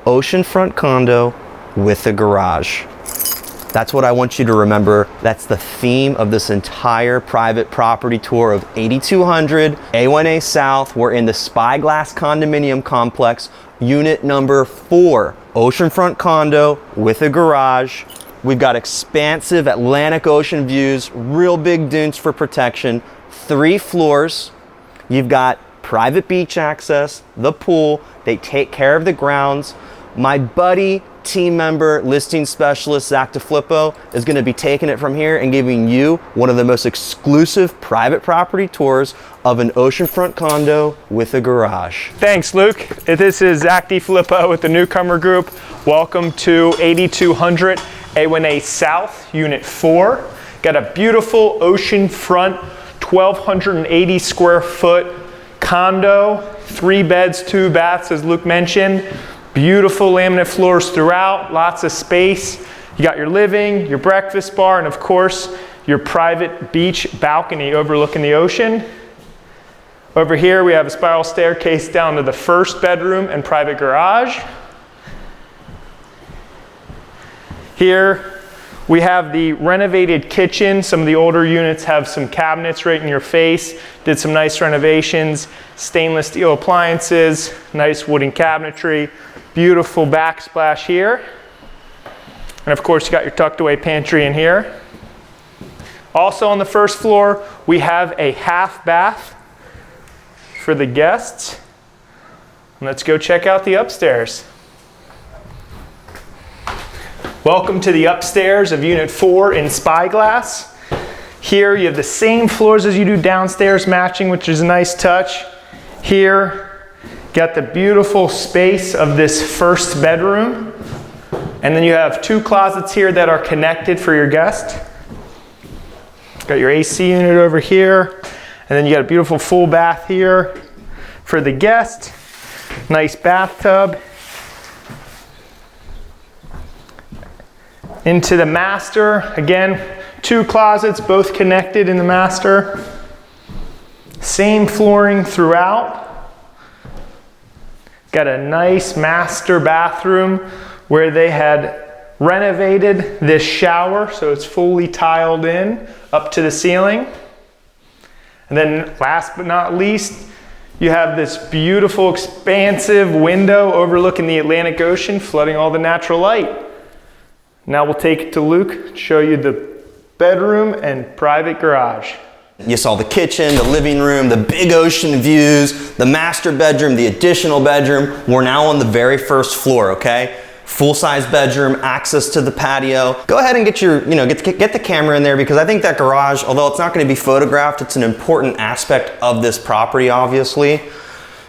oceanfront condo with a garage. That's what I want you to remember. That's the theme of this entire private property tour of 8200 A1A South. We're in the Spyglass condominium complex, unit number 4, oceanfront condo with a garage. We've got expansive Atlantic Ocean views, real big dunes for protection, 3 floors. You've got private beach access, the pool. They take care of the grounds. My buddy, team member, listing specialist, Zach DeFlippo, is gonna be taking it from here and giving you one of the most exclusive private property tours of an oceanfront condo with a garage. Thanks, Luke. This is Zach DeFlippo with the Newcomer Group. Welcome to 8200 A1A South, Unit 4. Got a beautiful oceanfront, 1,280 square foot condo, 3 beds, 2 baths, as Luke mentioned. Beautiful laminate floors throughout, lots of space. You got your living, your breakfast bar, and of course, your private beach balcony overlooking the ocean. Over here, we have a spiral staircase down to the 1st bedroom and private garage. Here, we have the renovated kitchen. Some of the older units have some cabinets right in your face. Did some nice renovations, stainless steel appliances, nice wooden cabinetry, beautiful backsplash here. And of course, you got your tucked away pantry in here. Also on the 1st floor, we have a half bath for the guests. Let's go check out the upstairs. Welcome to the upstairs of Unit 4 in Spyglass. Here you have the same floors as you do downstairs, matching, which is a nice touch. Here, got the beautiful space of this 1st bedroom. And then you have 2 closets here that are connected for your guest. Got your AC unit over here. And then you got a beautiful full bath here for the guest. Nice bathtub. Into the master, again, 2 closets, both connected in the master. Same flooring throughout. Got a nice master bathroom where they had renovated this shower, so it's fully tiled in up to the ceiling. And then last but not least, you have this beautiful expansive window overlooking the Atlantic Ocean, flooding all the natural light. Now we'll take it to Luke to show you the bedroom and private garage. You saw the kitchen, the living room, the big ocean views, the master bedroom, the additional bedroom. We're now on the very 1st floor, okay? Full-size bedroom, access to the patio. Go ahead and get your, get the camera in there, because I think that garage, although it's not going to be photographed, it's an important aspect of this property, obviously.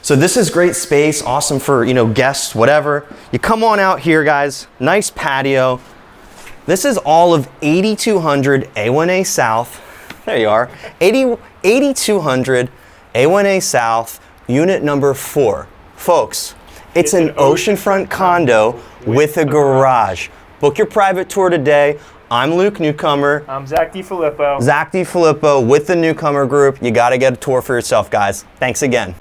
So this is great space, awesome for, guests, whatever. You come on out here, guys. Nice patio. This is all of 8200 A1A South. There you are. 8200 A1A South, unit number 4. Folks, it's an oceanfront condo with a garage. Book your private tour today. I'm Luke Newcomer. I'm Zach DeFlippo. Zach DeFlippo with the Newcomer Group. You got to get a tour for yourself, guys. Thanks again.